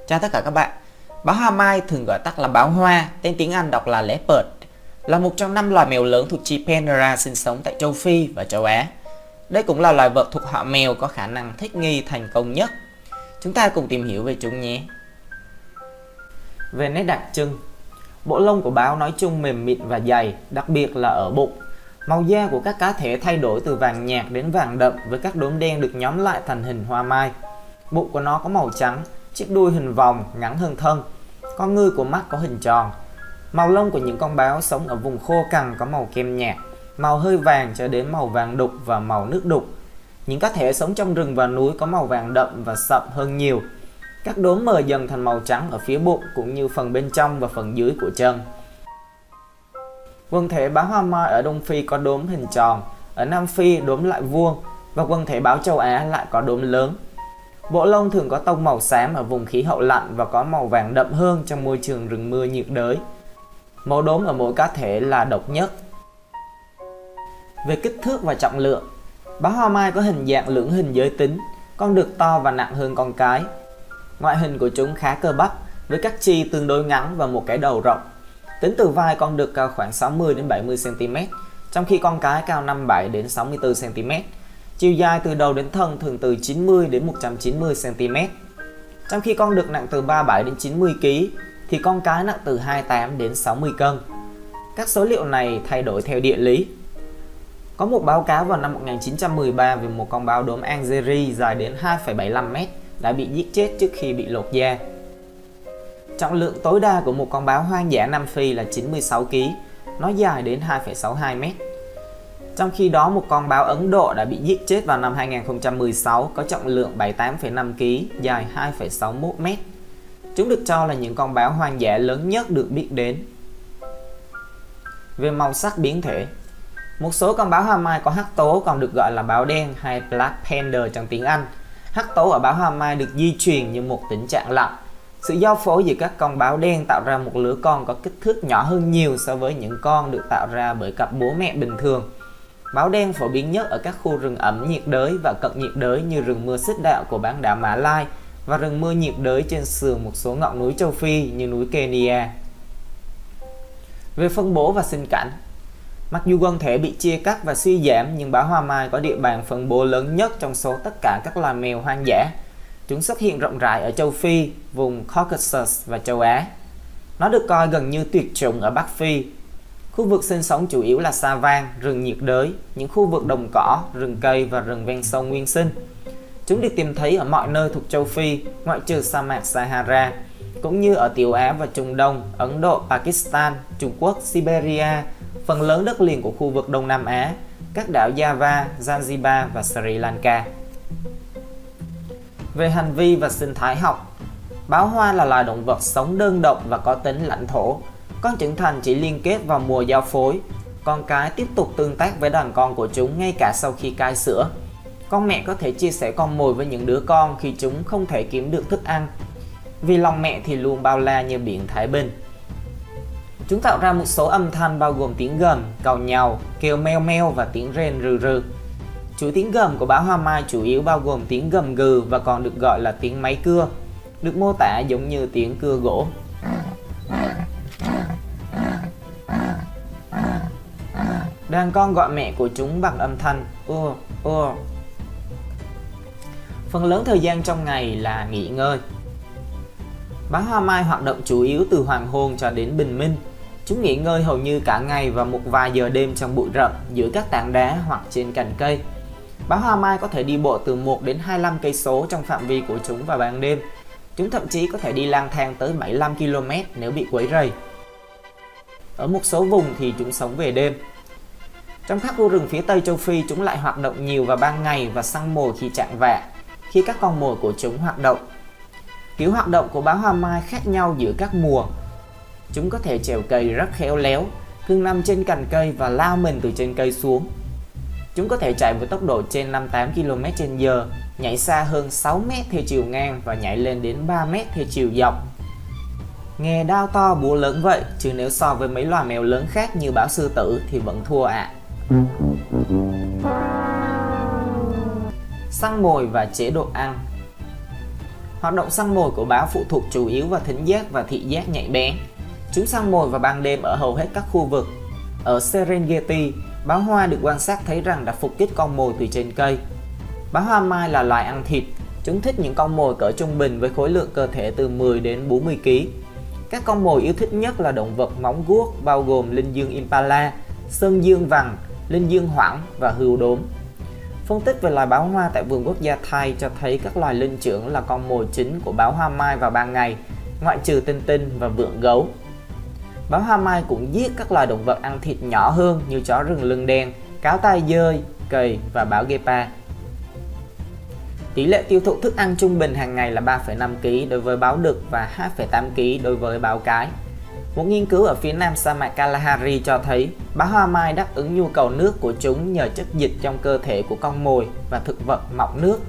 Chào tất cả các bạn. Báo hoa mai thường gọi tắt là báo hoa, tên tiếng Anh đọc là leopard, là một trong 5 loài mèo lớn thuộc chi Panthera sinh sống tại châu Phi và châu Á. Đây cũng là loài vật thuộc họ mèo có khả năng thích nghi thành công nhất. Chúng ta cùng tìm hiểu về chúng nhé. Về nét đặc trưng, bộ lông của báo nói chung mềm mịn và dày, đặc biệt là ở bụng. Màu da của các cá thể thay đổi từ vàng nhạt đến vàng đậm với các đốm đen được nhóm lại thành hình hoa mai. Bụng của nó có màu trắng, chiếc đuôi hình vòng, ngắn hơn thân. Con ngươi của mắt có hình tròn. Màu lông của những con báo sống ở vùng khô cằn có màu kem nhạt, màu hơi vàng cho đến màu vàng đục và màu nước đục. Những cá thể sống trong rừng và núi có màu vàng đậm và sậm hơn nhiều. Các đốm mờ dần thành màu trắng ở phía bụng cũng như phần bên trong và phần dưới của chân. Quần thể báo hoa mai ở Đông Phi có đốm hình tròn, ở Nam Phi đốm lại vuông và quần thể báo châu Á lại có đốm lớn. Bộ lông thường có tông màu xám ở vùng khí hậu lạnh và có màu vàng đậm hơn trong môi trường rừng mưa nhiệt đới. Màu đốm ở mỗi cá thể là độc nhất. Về kích thước và trọng lượng, báo hoa mai có hình dạng lưỡng hình giới tính, con đực to và nặng hơn con cái. Ngoại hình của chúng khá cơ bắp, với các chi tương đối ngắn và một cái đầu rộng. Tính từ vai, con đực cao khoảng 60 đến 70 cm, trong khi con cái cao 57 đến 64 cm. Chiều dài từ đầu đến thân thường từ 90 đến 190 cm. Trong khi con đực nặng từ 37 đến 90 kg thì con cái nặng từ 28 đến 60 cân. Các số liệu này thay đổi theo địa lý. Có một báo cáo vào năm 1913 về một con báo đốm Algeria dài đến 2,75 m đã bị giết chết trước khi bị lột da. Trọng lượng tối đa của một con báo hoang dã Nam Phi là 96 kg, nó dài đến 2,62 m. Trong khi đó, một con báo Ấn Độ đã bị giết chết vào năm 2016 có trọng lượng 78,5 kg, dài 2,61 m. Chúng được cho là những con báo hoang dã lớn nhất được biết đến. Về màu sắc biến thể, một số con báo hoa mai có hắc tố còn được gọi là báo đen hay Black Panther trong tiếng Anh. Hắc tố ở báo hoa mai được di truyền như một tình trạng lạnh. Sự giao phối giữa các con báo đen tạo ra một lứa con có kích thước nhỏ hơn nhiều so với những con được tạo ra bởi cặp bố mẹ bình thường. Báo đen phổ biến nhất ở các khu rừng ẩm nhiệt đới và cận nhiệt đới như rừng mưa xích đạo của bán đảo Mã Lai và rừng mưa nhiệt đới trên sườn một số ngọn núi châu Phi như núi Kenya. Về phân bố và sinh cảnh, mặc dù quần thể bị chia cắt và suy giảm nhưng báo hoa mai có địa bàn phân bố lớn nhất trong số tất cả các loài mèo hoang dã. Chúng xuất hiện rộng rãi ở châu Phi, vùng Caucasus và châu Á. Nó được coi gần như tuyệt chủng ở Bắc Phi. Khu vực sinh sống chủ yếu là sa van, rừng nhiệt đới, những khu vực đồng cỏ, rừng cây và rừng ven sông nguyên sinh. Chúng được tìm thấy ở mọi nơi thuộc châu Phi, ngoại trừ sa mạc Sahara, cũng như ở Tiểu Á và Trung Đông, Ấn Độ, Pakistan, Trung Quốc, Siberia, phần lớn đất liền của khu vực Đông Nam Á, các đảo Java, Zanzibar và Sri Lanka. Về hành vi và sinh thái học, báo hoa là loài động vật sống đơn độc và có tính lãnh thổ. Con trưởng thành chỉ liên kết vào mùa giao phối. Con cái tiếp tục tương tác với đàn con của chúng ngay cả sau khi cai sữa. Con mẹ có thể chia sẻ con mồi với những đứa con khi chúng không thể kiếm được thức ăn. Vì lòng mẹ thì luôn bao la như biển Thái Bình. Chúng tạo ra một số âm thanh bao gồm tiếng gầm, càu nhàu, kêu meo meo và tiếng rên rừ rừ. Chuỗi tiếng gầm của báo hoa mai chủ yếu bao gồm tiếng gầm gừ và còn được gọi là tiếng máy cưa, được mô tả giống như tiếng cưa gỗ. Đàn con gọi mẹ của chúng bằng âm thanh ua ua. Phần lớn thời gian trong ngày là nghỉ ngơi. Báo hoa mai hoạt động chủ yếu từ hoàng hôn cho đến bình minh. Chúng nghỉ ngơi hầu như cả ngày và một vài giờ đêm trong bụi rậm, giữa các tảng đá hoặc trên cành cây. Báo hoa mai có thể đi bộ từ 1 đến 25 cây số trong phạm vi của chúng vào ban đêm. Chúng thậm chí có thể đi lang thang tới 75 km nếu bị quấy rầy. Ở một số vùng thì chúng sống về đêm. Trong các khu rừng phía Tây châu Phi, chúng lại hoạt động nhiều vào ban ngày và săn mồi khi chạng vạng, khi các con mồi của chúng hoạt động. Kiểu hoạt động của báo hoa mai khác nhau giữa các mùa. Chúng có thể trèo cây rất khéo léo, thường nằm trên cành cây và lao mình từ trên cây xuống. Chúng có thể chạy với tốc độ trên 58 km/h, nhảy xa hơn 6 m theo chiều ngang và nhảy lên đến 3 m theo chiều dọc. Nghe đao to búa lớn vậy, chứ nếu so với mấy loài mèo lớn khác như báo sư tử thì vẫn thua ạ. Săn mồi và chế độ ăn. Hoạt động săn mồi của báo phụ thuộc chủ yếu vào thính giác và thị giác nhạy bén. Chúng săn mồi vào ban đêm ở hầu hết các khu vực. Ở Serengeti, báo hoa được quan sát thấy rằng đã phục kích con mồi từ trên cây. Báo hoa mai là loài ăn thịt. Chúng thích những con mồi cỡ trung bình với khối lượng cơ thể từ 10 đến 40 kg. Các con mồi yêu thích nhất là động vật móng guốc bao gồm linh dương impala, sơn dương vằn, linh dương hoảng và hươu đốm. Phân tích về loài báo hoa tại vườn quốc gia Thái cho thấy các loài linh trưởng là con mồi chính của báo hoa mai vào ban ngày, ngoại trừ tinh tinh và vượn gấu. Báo hoa mai cũng giết các loài động vật ăn thịt nhỏ hơn như chó rừng lưng đen, cáo tai dơi, cầy và báo guepa. Tỷ lệ tiêu thụ thức ăn trung bình hàng ngày là 3,5 kg đối với báo đực và 2,8 kg đối với báo cái. Một nghiên cứu ở phía nam sa mạc Kalahari cho thấy báo hoa mai đáp ứng nhu cầu nước của chúng nhờ chất dịch trong cơ thể của con mồi và thực vật mọng nước.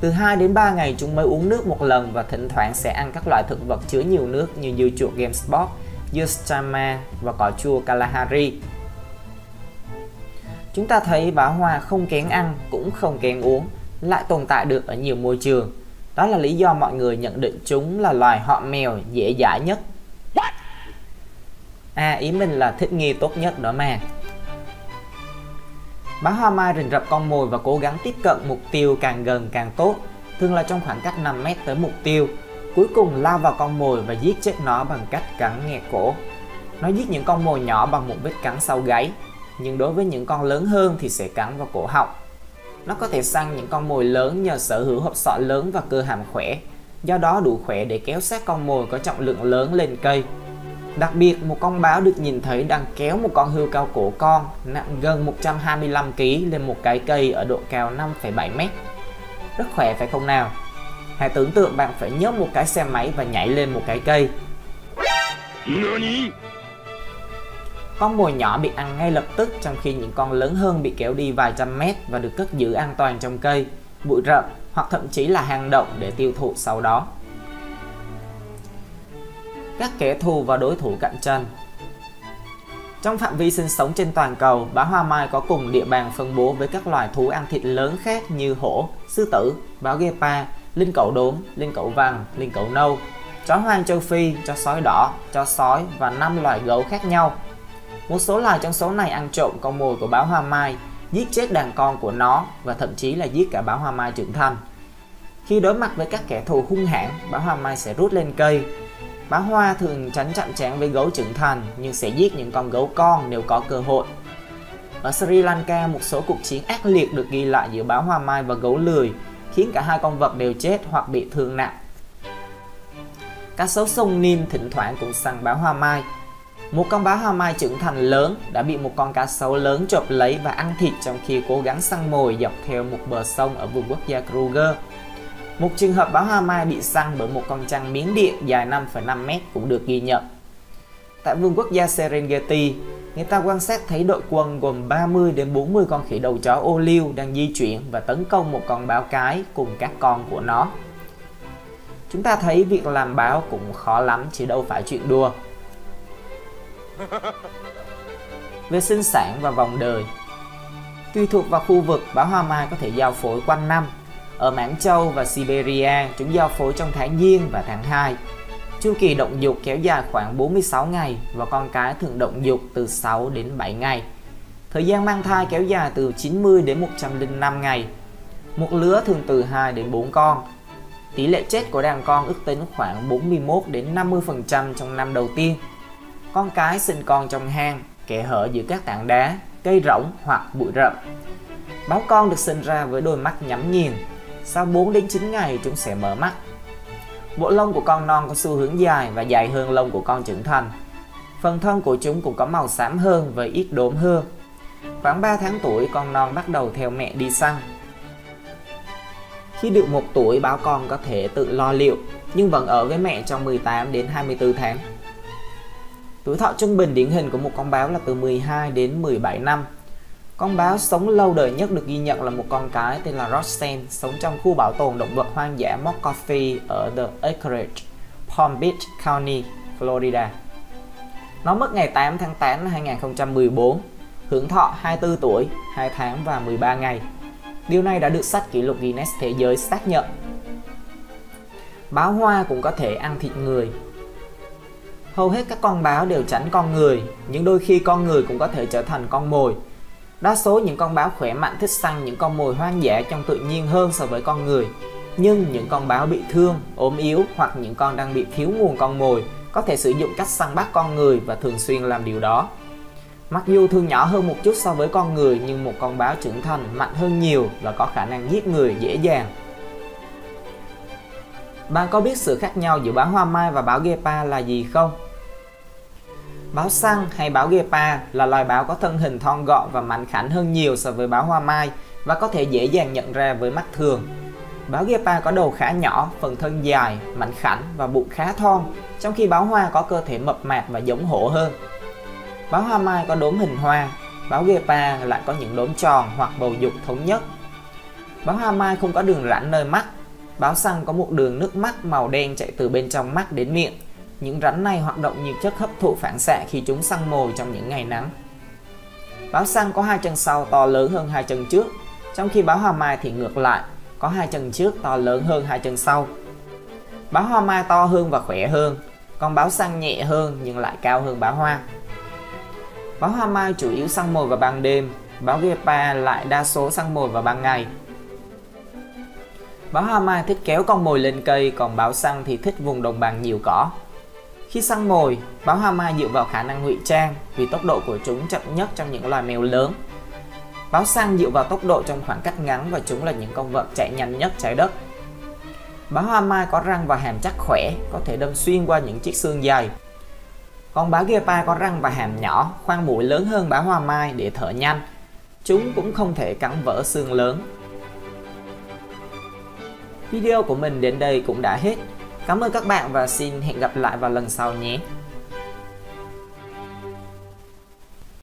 Từ 2 đến 3 ngày chúng mới uống nước một lần và thỉnh thoảng sẽ ăn các loại thực vật chứa nhiều nước như dưa chuột Gamespot, dưa Stama và cỏ chua Kalahari. Chúng ta thấy báo hoa không kén ăn cũng không kén uống, lại tồn tại được ở nhiều môi trường. Đó là lý do mọi người nhận định chúng là loài họ mèo dễ dãi nhất. Ý mình là thích nghi tốt nhất đó mà. Báo hoa mai rình rập con mồi và cố gắng tiếp cận mục tiêu càng gần càng tốt, thường là trong khoảng cách 5 mét tới mục tiêu. Cuối cùng lao vào con mồi và giết chết nó bằng cách cắn nghẹt cổ. Nó giết những con mồi nhỏ bằng một vết cắn sau gáy, nhưng đối với những con lớn hơn thì sẽ cắn vào cổ họng. Nó có thể săn những con mồi lớn nhờ sở hữu hộp sọ lớn và cơ hàm khỏe, do đó đủ khỏe để kéo sát con mồi có trọng lượng lớn lên cây. Đặc biệt, một con báo được nhìn thấy đang kéo một con hươu cao cổ con nặng gần 125 kg lên một cái cây ở độ cao 5,7 m. Rất khỏe phải không nào? Hãy tưởng tượng bạn phải nhấc một cái xe máy và nhảy lên một cái cây. Con mồi nhỏ bị ăn ngay lập tức, trong khi những con lớn hơn bị kéo đi vài trăm mét và được cất giữ an toàn trong cây, bụi rậm hoặc thậm chí là hang động để tiêu thụ sau đó. Các kẻ thù và đối thủ cạnh tranh. Trong phạm vi sinh sống trên toàn cầu, báo hoa mai có cùng địa bàn phân bố với các loài thú ăn thịt lớn khác như hổ, sư tử, báo guepa, linh cẩu đốm, linh cẩu vàng, linh cẩu nâu, chó hoang châu Phi, chó sói đỏ, chó sói và 5 loài gấu khác nhau. Một số loài trong số này ăn trộm con mồi của báo hoa mai, giết chết đàn con của nó và thậm chí là giết cả báo hoa mai trưởng thành. Khi đối mặt với các kẻ thù hung hãn, báo hoa mai sẽ rút lên cây. Báo hoa thường tránh chạm trán với gấu trưởng thành nhưng sẽ giết những con gấu con nếu có cơ hội. Ở Sri Lanka, một số cuộc chiến ác liệt được ghi lại giữa báo hoa mai và gấu lười, khiến cả hai con vật đều chết hoặc bị thương nặng. Cá sấu sông Nim thỉnh thoảng cũng săn báo hoa mai. Một con báo hoa mai trưởng thành lớn đã bị một con cá sấu lớn chộp lấy và ăn thịt trong khi cố gắng săn mồi dọc theo một bờ sông ở vườn quốc gia Kruger. Một trường hợp báo hoa mai bị săn bởi một con trăng Miến Điện dài 5,5 m cũng được ghi nhận. Tại vườn quốc gia Serengeti, người ta quan sát thấy đội quân gồm 30 đến 40 con khỉ đầu chó ô liu đang di chuyển và tấn công một con báo cái cùng các con của nó. Chúng ta thấy việc làm báo cũng khó lắm chứ đâu phải chuyện đùa. Về sinh sản và vòng đời. Tùy thuộc vào khu vực, báo hoa mai có thể giao phối quanh năm. Ở Mãn Châu và Siberia, chúng giao phối trong tháng Giêng và tháng 2. Chu kỳ động dục kéo dài khoảng 46 ngày và con cái thường động dục từ 6 đến 7 ngày. Thời gian mang thai kéo dài từ 90 đến 105 ngày. Một lứa thường từ 2 đến 4 con. Tỷ lệ chết của đàn con ước tính khoảng 41 đến 50% trong năm đầu tiên. Con cái sinh con trong hang, kẽ hở giữa các tảng đá, cây rỗng hoặc bụi rậm. Báo con được sinh ra với đôi mắt nhắm nghiền. Sau 4 đến 9 ngày chúng sẽ mở mắt. Bộ lông của con non có xu hướng dài và dài hơn lông của con trưởng thành. Phần thân của chúng cũng có màu xám hơn với ít đốm hơn. Khoảng 3 tháng tuổi, con non bắt đầu theo mẹ đi săn. Khi được 1 tuổi, báo con có thể tự lo liệu, nhưng vẫn ở với mẹ trong 18 đến 24 tháng. Tuổi thọ trung bình điển hình của một con báo là từ 12 đến 17 năm. Con báo sống lâu đời nhất được ghi nhận là một con cái tên là Roxanne, sống trong khu bảo tồn động vật hoang dã McCarthy ở The Anchorage, Palm Beach County, Florida. Nó mất ngày 8 tháng 8 năm 2014, hưởng thọ 24 tuổi, 2 tháng và 13 ngày. Điều này đã được sách kỷ lục Guinness Thế giới xác nhận. Báo hoa cũng có thể ăn thịt người. Hầu hết các con báo đều tránh con người, nhưng đôi khi con người cũng có thể trở thành con mồi. Đa số những con báo khỏe mạnh thích săn những con mồi hoang dã trong tự nhiên hơn so với con người. Nhưng những con báo bị thương, ốm yếu hoặc những con đang bị thiếu nguồn con mồi có thể sử dụng cách săn bắt con người và thường xuyên làm điều đó. Mặc dù thường nhỏ hơn một chút so với con người, nhưng một con báo trưởng thành mạnh hơn nhiều và có khả năng giết người dễ dàng. Bạn có biết sự khác nhau giữa báo hoa mai và báo guépard là gì không? Báo săn hay báo guépard là loài báo có thân hình thon gọn và mảnh khảnh hơn nhiều so với báo hoa mai và có thể dễ dàng nhận ra với mắt thường. Báo guépard có đầu khá nhỏ, phần thân dài, mảnh khảnh và bụng khá thon, trong khi báo hoa có cơ thể mập mạp và giống hổ hơn. Báo hoa mai có đốm hình hoa, báo guépard lại có những đốm tròn hoặc bầu dục thống nhất. Báo hoa mai không có đường rãnh nơi mắt. Báo săn có một đường nước mắt màu đen chạy từ bên trong mắt đến miệng. Những rãnh này hoạt động như chất hấp thụ phản xạ khi chúng săn mồi trong những ngày nắng. Báo săn có hai chân sau to lớn hơn hai chân trước, trong khi báo hoa mai thì ngược lại, có hai chân trước to lớn hơn hai chân sau. Báo hoa mai to hơn và khỏe hơn, còn báo săn nhẹ hơn nhưng lại cao hơn báo hoa. Báo hoa mai chủ yếu săn mồi vào ban đêm, báo guépard lại đa số săn mồi vào ban ngày. Báo hoa mai thích kéo con mồi lên cây, còn báo săn thì thích vùng đồng bằng nhiều cỏ. Khi săn mồi, báo hoa mai dựa vào khả năng ngụy trang vì tốc độ của chúng chậm nhất trong những loài mèo lớn. Báo săn dựa vào tốc độ trong khoảng cách ngắn và chúng là những con vật chạy nhanh nhất trái đất. Báo hoa mai có răng và hàm chắc khỏe, có thể đâm xuyên qua những chiếc xương dày. Còn báo guépard có răng và hàm nhỏ, khoang mũi lớn hơn báo hoa mai để thở nhanh. Chúng cũng không thể cắn vỡ xương lớn. Video của mình đến đây cũng đã hết. Cảm ơn các bạn và xin hẹn gặp lại vào lần sau nhé.